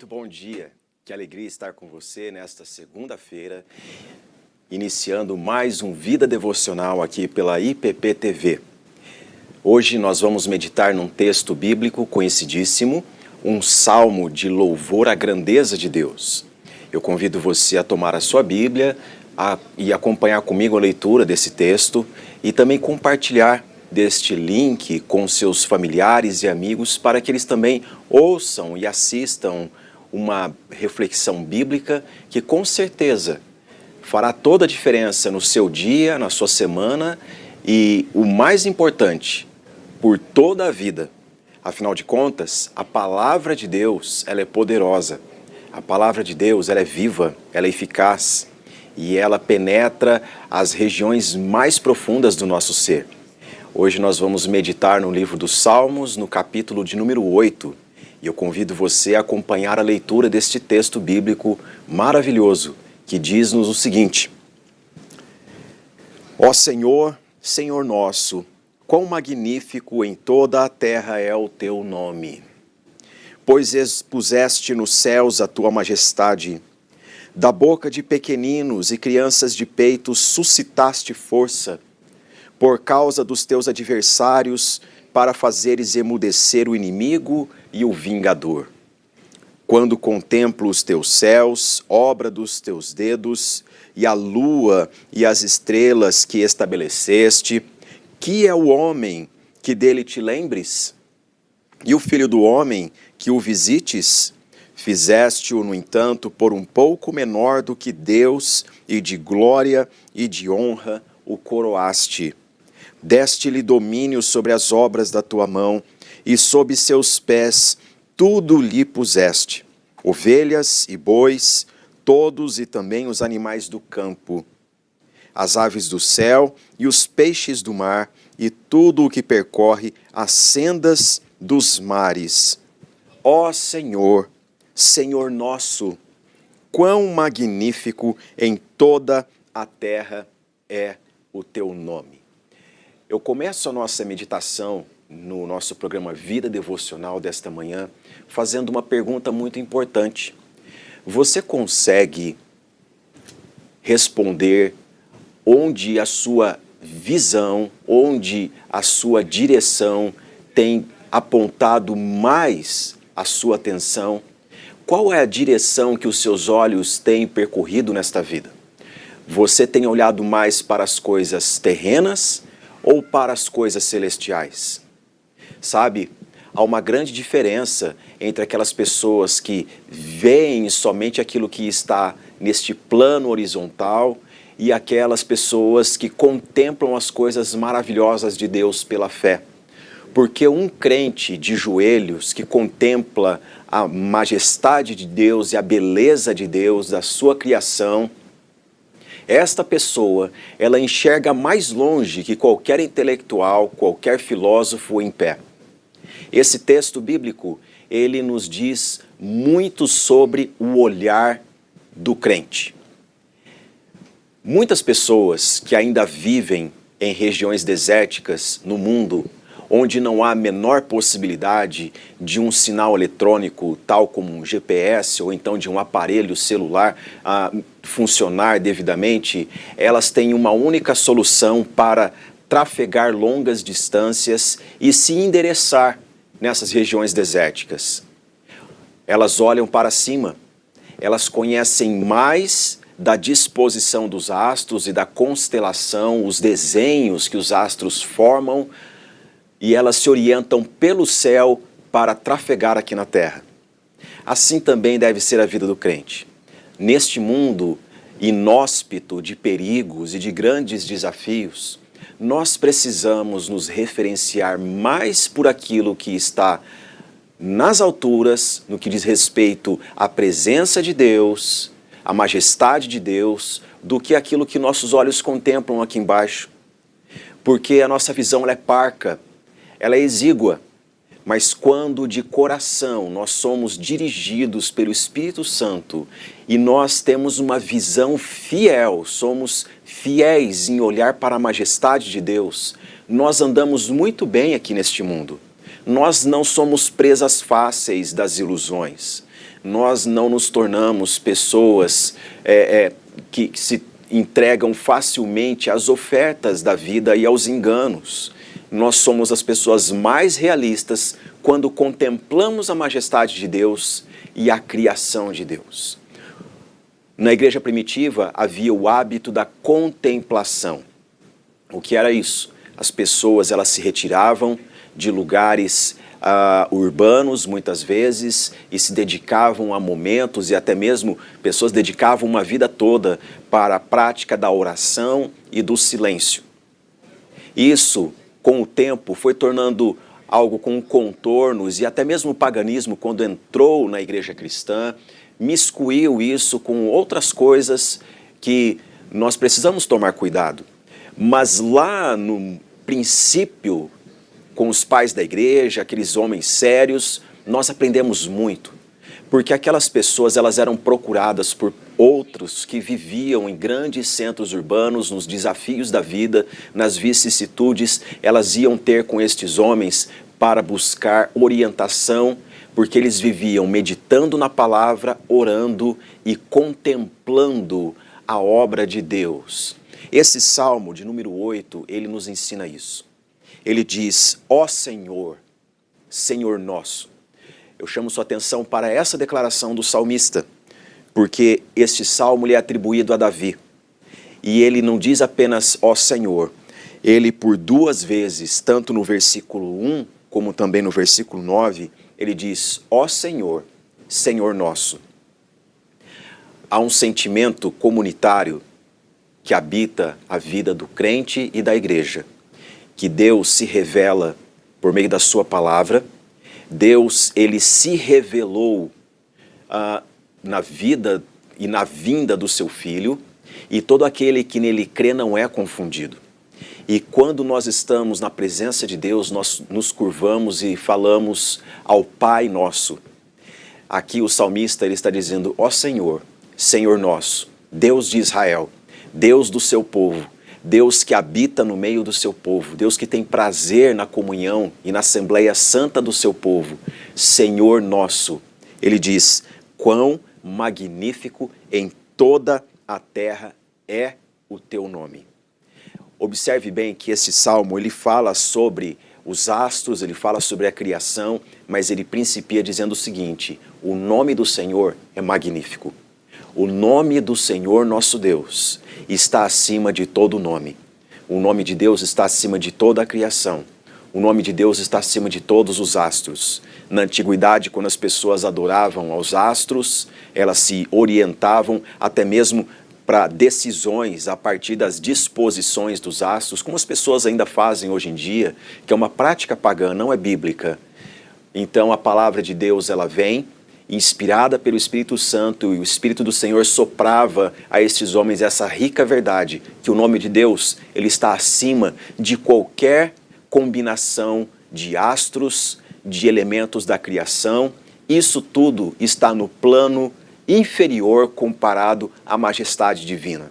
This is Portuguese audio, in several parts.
Muito bom dia, que alegria estar com você nesta segunda-feira, iniciando mais um Vida Devocional aqui pela IPP TV. Hoje nós vamos meditar num texto bíblico conhecidíssimo, um salmo de louvor à grandeza de Deus. Eu convido você a tomar a sua Bíblia e acompanhar comigo a leitura desse texto e também compartilhar deste link com seus familiares e amigos para que eles também ouçam e assistam uma reflexão bíblica que com certeza fará toda a diferença no seu dia, na sua semana e, o mais importante, por toda a vida. Afinal de contas, a palavra de Deus, ela é poderosa. A palavra de Deus, ela é viva, ela é eficaz e ela penetra as regiões mais profundas do nosso ser. Hoje nós vamos meditar no livro dos Salmos, no capítulo de número 8. E eu convido você a acompanhar a leitura deste texto bíblico maravilhoso, que diz-nos o seguinte: Ó Senhor, Senhor nosso, quão magnífico em toda a terra é o teu nome. Pois expuseste nos céus a tua majestade. Da boca de pequeninos e crianças de peito suscitaste força, por causa dos teus adversários, para fazeres emudecer o inimigo e o vingador. Quando contemplo os teus céus, obra dos teus dedos, e a lua e as estrelas que estabeleceste, que é o homem que dele te lembres? E o filho do homem que o visites? Fizeste-o, no entanto, por um pouco menor do que Deus, e de glória e de honra o coroaste. Deste-lhe domínio sobre as obras da tua mão, e sob seus pés tudo lhe puseste, ovelhas e bois, todos e também os animais do campo, as aves do céu e os peixes do mar, e tudo o que percorre as sendas dos mares. Ó Senhor, Senhor nosso, quão magnífico em toda a terra é o teu nome. Eu começo a nossa meditação no nosso programa Vida Devocional desta manhã fazendo uma pergunta muito importante. Você consegue responder onde a sua visão, onde a sua direção tem apontado mais a sua atenção? Qual é a direção que os seus olhos têm percorrido nesta vida? Você tem olhado mais para as coisas terrenas ou para as coisas celestiais? Sabe, há uma grande diferença entre aquelas pessoas que veem somente aquilo que está neste plano horizontal e aquelas pessoas que contemplam as coisas maravilhosas de Deus pela fé. Porque um crente de joelhos que contempla a majestade de Deus e a beleza de Deus, da sua criação, esta pessoa, ela enxerga mais longe que qualquer intelectual, qualquer filósofo em pé. Esse texto bíblico, ele nos diz muito sobre o olhar do crente. Muitas pessoas que ainda vivem em regiões desérticas no mundo, onde não há a menor possibilidade de um sinal eletrônico, tal como um GPS, ou então de um aparelho celular funcionar devidamente, elas têm uma única solução para trafegar longas distâncias e se endereçar nessas regiões desérticas. Elas olham para cima, elas conhecem mais da disposição dos astros e da constelação, os desenhos que os astros formam, e elas se orientam pelo céu para trafegar aqui na terra. Assim também deve ser a vida do crente. Neste mundo inóspito de perigos e de grandes desafios, nós precisamos nos referenciar mais por aquilo que está nas alturas, no que diz respeito à presença de Deus, à majestade de Deus, do que aquilo que nossos olhos contemplam aqui embaixo. Porque a nossa visão ela é parca, ela é exígua, mas quando de coração nós somos dirigidos pelo Espírito Santo e nós temos uma visão fiel, somos fiéis em olhar para a majestade de Deus, nós andamos muito bem aqui neste mundo. Nós não somos presas fáceis das ilusões. nós não nos tornamos pessoas que se entregam facilmente às ofertas da vida e aos enganos. Nós somos as pessoas mais realistas quando contemplamos a majestade de Deus e a criação de Deus. Na igreja primitiva havia o hábito da contemplação. O que era isso? As pessoas elas se retiravam de lugares urbanos muitas vezes e se dedicavam a momentos, e até mesmo pessoas dedicavam uma vida toda para a prática da oração e do silêncio. Isso, com o tempo, foi tornando algo com contornos, e até mesmo o paganismo, quando entrou na igreja cristã, miscuiu isso com outras coisas que nós precisamos tomar cuidado. Mas lá no princípio, com os pais da igreja, aqueles homens sérios, nós aprendemos muito. Porque aquelas pessoas elas eram procuradas por outros que viviam em grandes centros urbanos, nos desafios da vida, nas vicissitudes, elas iam ter com estes homens para buscar orientação, porque eles viviam meditando na palavra, orando e contemplando a obra de Deus. Esse Salmo de número 8, ele nos ensina isso. Ele diz, ó Senhor, Senhor nosso. Eu chamo sua atenção para essa declaração do salmista, porque este salmo lhe é atribuído a Davi. E ele não diz apenas, ó Senhor, ele por duas vezes, tanto no versículo 1, como também no versículo 9, ele diz, ó Senhor, Senhor nosso. Há um sentimento comunitário que habita a vida do crente e da igreja, que Deus se revela por meio da sua palavra. Deus, ele se revelou na vida e na vinda do seu Filho, e todo aquele que nele crê não é confundido. E quando nós estamos na presença de Deus, nós nos curvamos e falamos ao Pai nosso. Aqui o salmista ele está dizendo, ó Senhor, Senhor nosso, Deus de Israel, Deus do seu povo, Deus que habita no meio do seu povo, Deus que tem prazer na comunhão e na Assembleia Santa do seu povo, Senhor nosso. Ele diz, quão magnífico em toda a terra é o teu nome. Observe bem que esse salmo, ele fala sobre os astros, ele fala sobre a criação, mas ele principia dizendo o seguinte, o nome do Senhor é magnífico. O nome do Senhor nosso Deus está acima de todo nome. O nome de Deus está acima de toda a criação. O nome de Deus está acima de todos os astros. Na antiguidade, quando as pessoas adoravam aos astros, elas se orientavam até mesmo para decisões a partir das disposições dos astros, como as pessoas ainda fazem hoje em dia, que é uma prática pagã, não é bíblica. Então a palavra de Deus ela vem, inspirada pelo Espírito Santo, e o Espírito do Senhor soprava a estes homens essa rica verdade, que o nome de Deus ele está acima de qualquer combinação de astros, de elementos da criação. Isso tudo está no plano inferior comparado à majestade divina.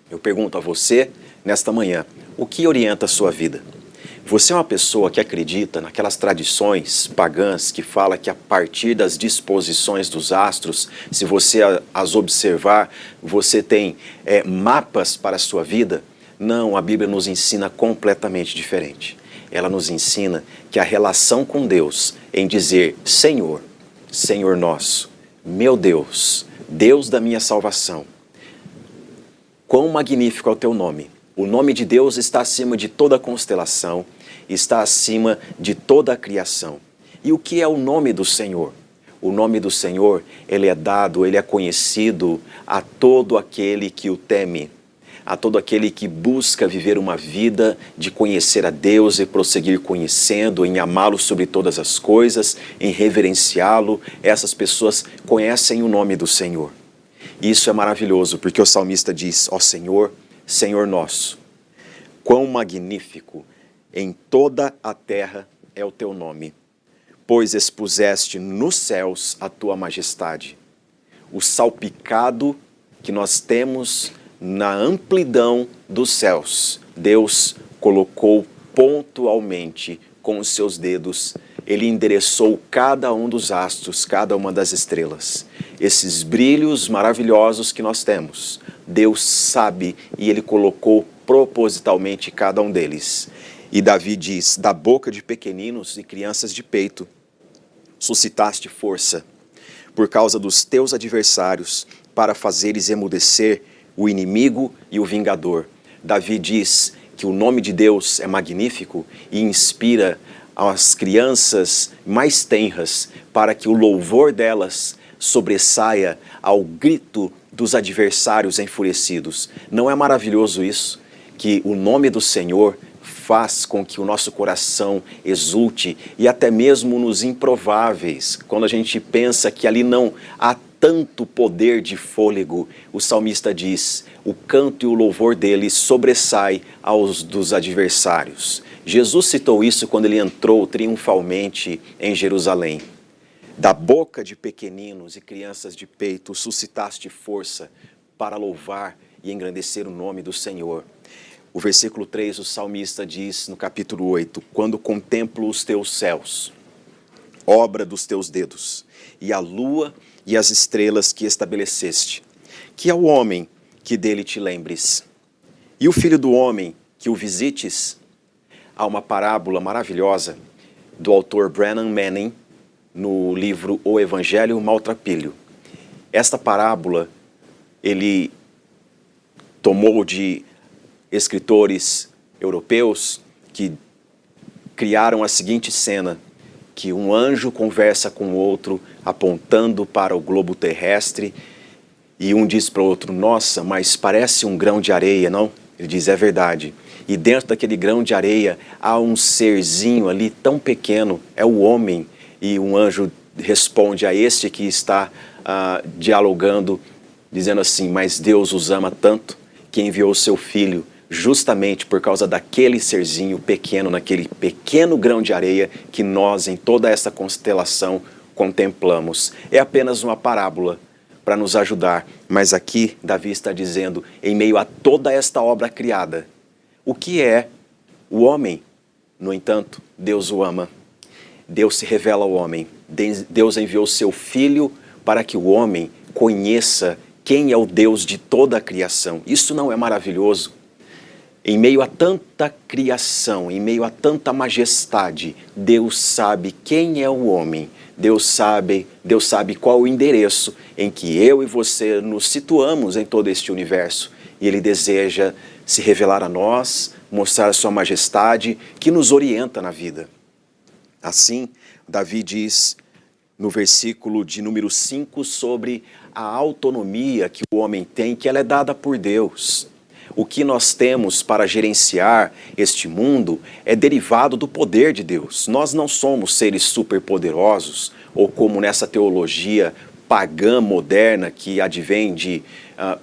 Eu pergunto a você, nesta manhã, o que orienta a sua vida? Você é uma pessoa que acredita naquelas tradições pagãs que fala que a partir das disposições dos astros, se você as observar, você tem mapas para a sua vida? Não, a Bíblia nos ensina completamente diferente. Ela nos ensina que a relação com Deus em dizer Senhor, Senhor nosso, meu Deus, Deus da minha salvação, quão magnífico é o teu nome. O nome de Deus está acima de toda a constelação, está acima de toda a criação. E o que é o nome do Senhor? O nome do Senhor, ele é dado, ele é conhecido a todo aquele que o teme, a todo aquele que busca viver uma vida de conhecer a Deus e prosseguir conhecendo, em amá-lo sobre todas as coisas, em reverenciá-lo. Essas pessoas conhecem o nome do Senhor. E isso é maravilhoso, porque o salmista diz, ó Senhor, Senhor nosso, quão magnífico em toda a terra é o teu nome, pois expuseste nos céus a tua majestade. O salpicado que nós temos na amplidão dos céus, Deus colocou pontualmente com os seus dedos Ele endereçou cada um dos astros, cada uma das estrelas. Esses brilhos maravilhosos que nós temos, Deus sabe e Ele colocou propositalmente cada um deles. E Davi diz, da boca de pequeninos e crianças de peito, suscitaste força por causa dos teus adversários, para fazeres emudecer o inimigo e o vingador. Davi diz que o nome de Deus é magnífico e inspira as crianças mais tenras para que o louvor delas sobressaia ao grito dos adversários enfurecidos. Não é maravilhoso isso? Que o nome do Senhor faz com que o nosso coração exulte e até mesmo nos improváveis. Quando a gente pensa que ali não há tanto poder de fôlego, o salmista diz, o canto e o louvor dele sobressai aos dos adversários. Jesus citou isso quando ele entrou triunfalmente em Jerusalém. Da boca de pequeninos e crianças de peito suscitaste força para louvar e engrandecer o nome do Senhor. O versículo 3, o salmista diz no capítulo 8, quando contemplo os teus céus, obra dos teus dedos, e a lua e as estrelas que estabeleceste, que é o homem que dele te lembres, e o filho do homem que o visites. Há uma parábola maravilhosa do autor Brennan Manning no livro O Evangelho Maltrapilho. Esta parábola ele tomou de escritores europeus que criaram a seguinte cena, que um anjo conversa com o outro apontando para o globo terrestre e um diz para o outro, nossa, mas parece um grão de areia, não? Ele diz, é verdade. E dentro daquele grão de areia há um serzinho ali tão pequeno, é o homem. E um anjo responde a este que está dialogando, dizendo assim, mas Deus os ama tanto que enviou o seu filho justamente por causa daquele serzinho pequeno, naquele pequeno grão de areia que nós, em toda essa constelação, contemplamos. É apenas uma parábola para nos ajudar, mas aqui Davi está dizendo, em meio a toda esta obra criada, o que é o homem? No entanto, Deus o ama. Deus se revela ao homem. Deus enviou seu Filho para que o homem conheça quem é o Deus de toda a criação. Isso não é maravilhoso? Em meio a tanta criação, em meio a tanta majestade, Deus sabe quem é o homem. Deus sabe qual o endereço em que eu e você nos situamos em todo este universo. E Ele deseja se revelar a nós, mostrar a sua majestade, que nos orienta na vida. Assim, Davi diz no versículo de número 5 sobre a autonomia que o homem tem, que ela é dada por Deus. O que nós temos para gerenciar este mundo é derivado do poder de Deus. Nós não somos seres superpoderosos, ou como nessa teologia pagã moderna que advém de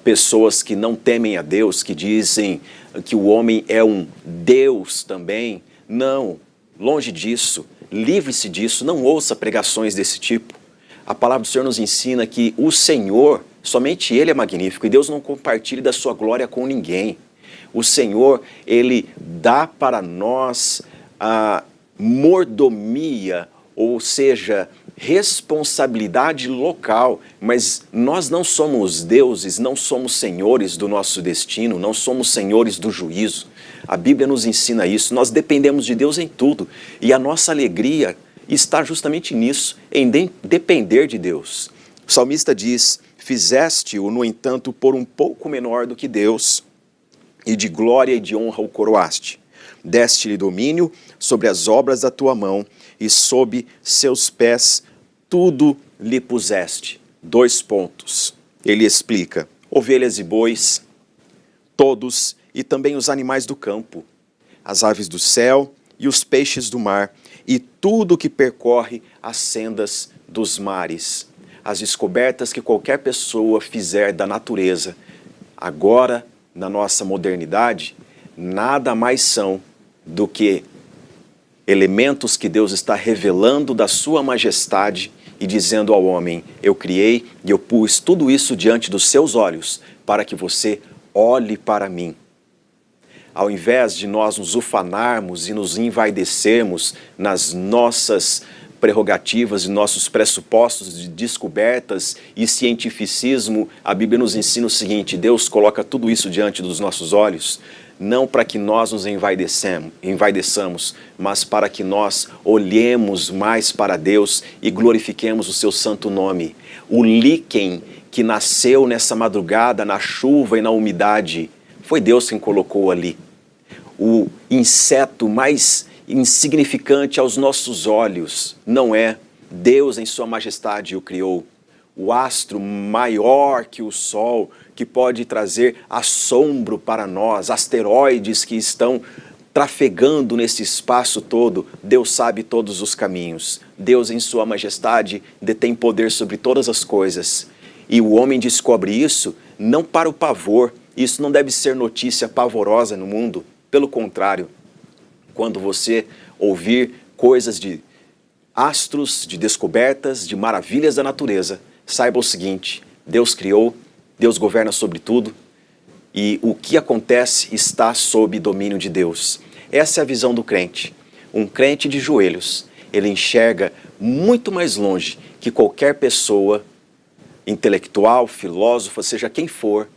pessoas que não temem a Deus, que dizem que o homem é um Deus também. Não, longe disso, livre-se disso, não ouça pregações desse tipo. A palavra do Senhor nos ensina que o Senhor, somente Ele é magnífico e Deus não compartilha da sua glória com ninguém. O Senhor, Ele dá para nós a mordomia, ou seja, responsabilidade local, mas nós não somos deuses, não somos senhores do nosso destino, não somos senhores do juízo. A Bíblia nos ensina isso, nós dependemos de Deus em tudo e a nossa alegria está justamente nisso, em depender de Deus. O salmista diz, fizeste-o, no entanto, por um pouco menor do que Deus, e de glória e de honra o coroaste. Deste-lhe domínio sobre as obras da tua mão, e sob seus pés tudo lhe puseste. 2 pontos. Ele explica, ovelhas e bois, todos, e também os animais do campo, as aves do céu e os peixes do mar, e tudo que percorre as sendas dos mares. As descobertas que qualquer pessoa fizer da natureza, agora, na nossa modernidade, nada mais são do que elementos que Deus está revelando da sua majestade e dizendo ao homem, eu criei e eu pus tudo isso diante dos seus olhos para que você olhe para mim. Ao invés de nós nos ufanarmos e nos envaidecermos nas nossas prerrogativas e nossos pressupostos de descobertas e cientificismo, a Bíblia nos ensina o seguinte: Deus coloca tudo isso diante dos nossos olhos, não para que nós nos envaideçamos, mas para que nós olhemos mais para Deus e glorifiquemos o seu santo nome. O líquen que nasceu nessa madrugada, na chuva e na umidade, foi Deus quem colocou ali. O inseto mais insignificante aos nossos olhos não é. Deus em sua majestade o criou. O astro maior que o sol, que pode trazer assombro para nós, asteroides que estão trafegando nesse espaço todo, Deus sabe todos os caminhos. Deus em sua majestade detém poder sobre todas as coisas. E o homem descobre isso não para o pavor. Isso não deve ser notícia pavorosa no mundo. Pelo contrário, quando você ouvir coisas de astros, de descobertas, de maravilhas da natureza, saiba o seguinte: Deus criou, Deus governa sobre tudo e o que acontece está sob domínio de Deus. Essa é a visão do crente. Um crente de joelhos, ele enxerga muito mais longe que qualquer pessoa, intelectual, filósofa, seja quem for,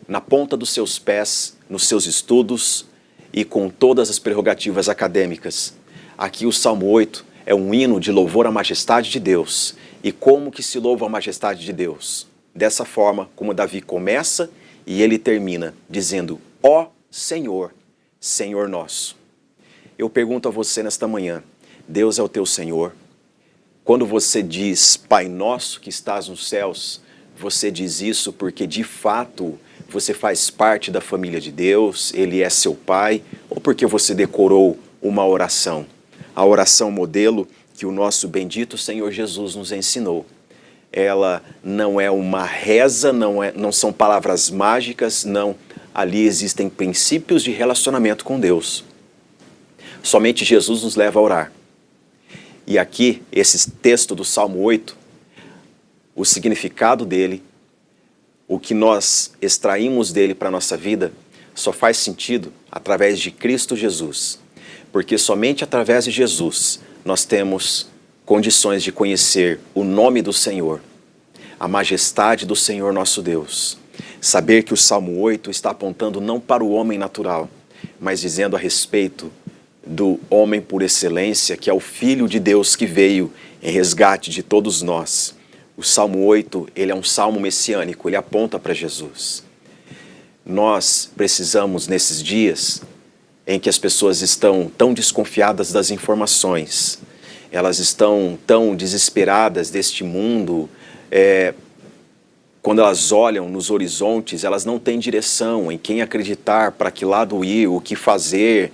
na ponta dos seus pés, nos seus estudos e com todas as prerrogativas acadêmicas. Aqui o Salmo 8 é um hino de louvor à majestade de Deus. E como que se louva a majestade de Deus? Dessa forma como Davi começa e ele termina dizendo: ó Senhor, Senhor nosso. Eu pergunto a você nesta manhã, Deus é o teu Senhor? Quando você diz Pai nosso que estás nos céus, você diz isso porque de fato você faz parte da família de Deus, Ele é seu Pai, ou porque você decorou uma oração? A oração modelo que o nosso bendito Senhor Jesus nos ensinou. Ela não é uma reza, não são palavras mágicas, não. Ali existem princípios de relacionamento com Deus. Somente Jesus nos leva a orar. E aqui, esse texto do Salmo 8, o significado dele, o que nós extraímos dele para a nossa vida, só faz sentido através de Cristo Jesus. Porque somente através de Jesus nós temos condições de conhecer o nome do Senhor, a majestade do Senhor nosso Deus. Saber que o Salmo 8 está apontando não para o homem natural, mas dizendo a respeito do homem por excelência, que é o Filho de Deus que veio em resgate de todos nós. O Salmo 8, ele é um salmo messiânico, ele aponta para Jesus. Nós precisamos, nesses dias em que as pessoas estão tão desconfiadas das informações, elas estão tão desesperadas deste mundo, quando elas olham nos horizontes, elas não têm direção em quem acreditar, para que lado ir, o que fazer,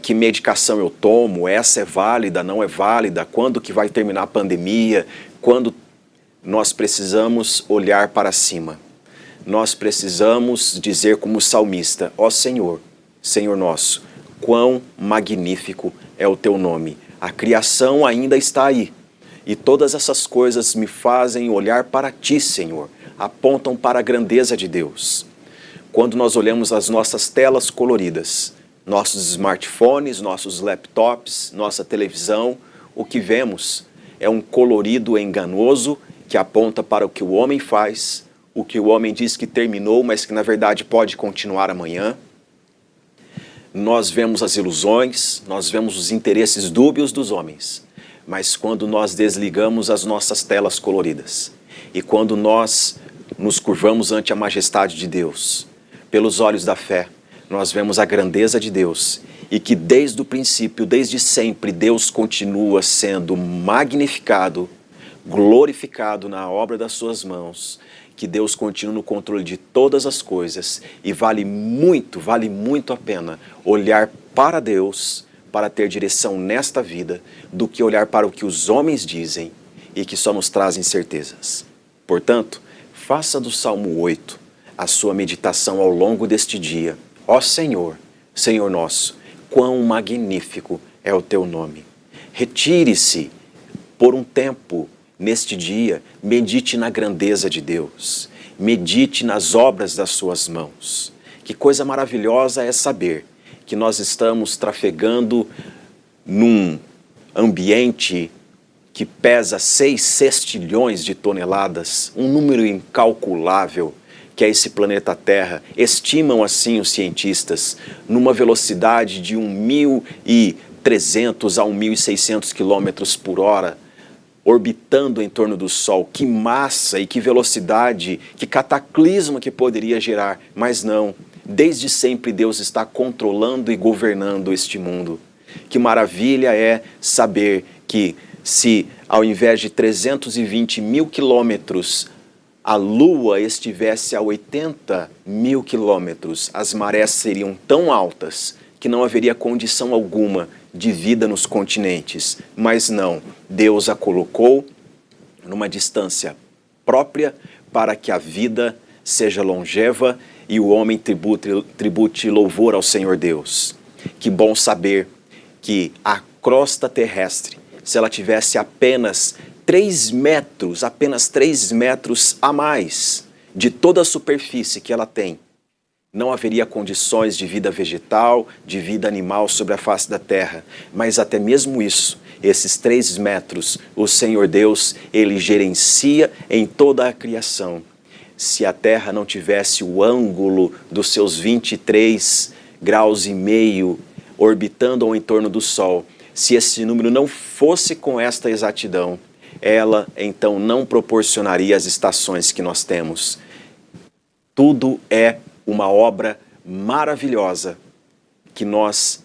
que medicação eu tomo, essa é válida, não é válida, quando que vai terminar a pandemia, quando... Nós precisamos olhar para cima. Nós precisamos dizer como salmista: ó Senhor, Senhor nosso, quão magnífico é o teu nome. A criação ainda está aí. E todas essas coisas me fazem olhar para ti, Senhor. Apontam para a grandeza de Deus. Quando nós olhamos as nossas telas coloridas, nossos smartphones, nossos laptops, nossa televisão, o que vemos é um colorido enganoso que aponta para o que o homem faz, o que o homem diz que terminou, mas que na verdade pode continuar amanhã. Nós vemos as ilusões, nós vemos os interesses dúbios dos homens, mas quando nós desligamos as nossas telas coloridas e quando nós nos curvamos ante a majestade de Deus, pelos olhos da fé, nós vemos a grandeza de Deus e que desde o princípio, desde sempre, Deus continua sendo magnificado, glorificado na obra das suas mãos, que Deus continua no controle de todas as coisas e vale muito a pena olhar para Deus para ter direção nesta vida do que olhar para o que os homens dizem e que só nos trazem certezas. Portanto, faça do Salmo 8 a sua meditação ao longo deste dia. Ó Senhor, Senhor nosso, quão magnífico é o teu nome. Retire-se por um tempo neste dia, medite na grandeza de Deus, medite nas obras das suas mãos. Que coisa maravilhosa é saber que nós estamos trafegando num ambiente que pesa 6 sextilhões de toneladas, um número incalculável, que é esse planeta Terra. Estimam assim os cientistas, numa velocidade de 1.300 a 1.600 quilômetros por hora, orbitando em torno do Sol. Que massa e que velocidade, que cataclisma que poderia gerar, mas não. Desde sempre Deus está controlando e governando este mundo. Que maravilha é saber que se ao invés de 320 mil quilômetros a Lua estivesse a 80 mil quilômetros, as marés seriam tão altas que não haveria condição alguma de vida nos continentes. Mas não, Deus a colocou numa distância própria para que a vida seja longeva e o homem tribute louvor ao Senhor Deus. Que bom saber que a crosta terrestre, se ela tivesse apenas 3 metros a mais de toda a superfície que ela tem, não haveria condições de vida vegetal, de vida animal sobre a face da terra. Mas até mesmo isso, esses 3 metros, o Senhor Deus, Ele gerencia em toda a criação. Se a terra não tivesse o ângulo dos seus 23 graus e meio orbitando ao entorno do Sol, se esse número não fosse com esta exatidão, ela então não proporcionaria as estações que nós temos. Tudo é uma obra maravilhosa que nós,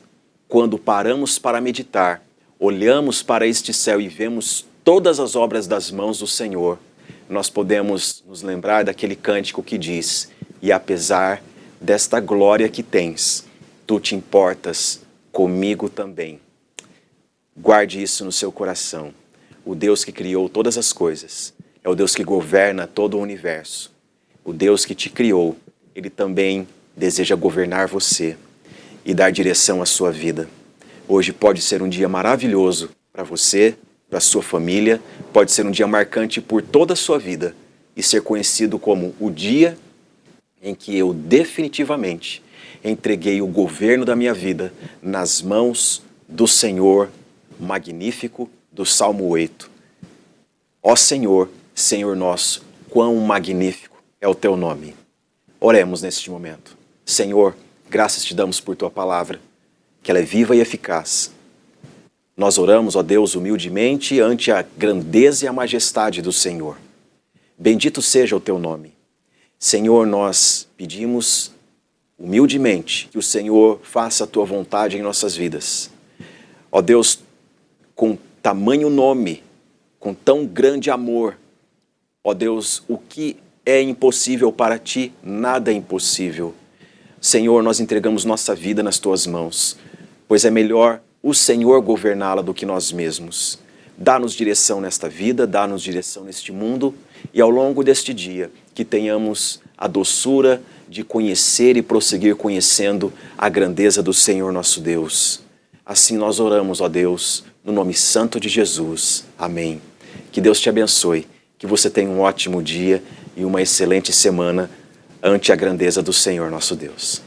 quando paramos para meditar, olhamos para este céu e vemos todas as obras das mãos do Senhor, nós podemos nos lembrar daquele cântico que diz: e apesar desta glória que tens, tu te importas comigo também. Guarde isso no seu coração. O Deus que criou todas as coisas é o Deus que governa todo o universo. O Deus que te criou, Ele também deseja governar você e dar direção à sua vida. Hoje pode ser um dia maravilhoso para você, para a sua família, pode ser um dia marcante por toda a sua vida e ser conhecido como o dia em que eu definitivamente entreguei o governo da minha vida nas mãos do Senhor magnífico do Salmo 8. Ó Senhor, Senhor nosso, quão magnífico é o teu nome. Oremos neste momento. Senhor, graças te damos por tua palavra, que ela é viva e eficaz. Nós oramos, ó Deus, humildemente ante a grandeza e a majestade do Senhor. Bendito seja o teu nome. Senhor, nós pedimos humildemente que o Senhor faça a tua vontade em nossas vidas. Ó Deus, com tamanho nome, com tão grande amor, ó Deus, o que é impossível para ti, nada é impossível. Senhor, nós entregamos nossa vida nas tuas mãos, pois é melhor o Senhor governá-la do que nós mesmos. Dá-nos direção nesta vida, dá-nos direção neste mundo, e ao longo deste dia que tenhamos a doçura de conhecer e prosseguir conhecendo a grandeza do Senhor nosso Deus. Assim nós oramos, ó Deus, no nome santo de Jesus. Amém. Que Deus te abençoe, que você tenha um ótimo dia e uma excelente semana ante a grandeza do Senhor nosso Deus.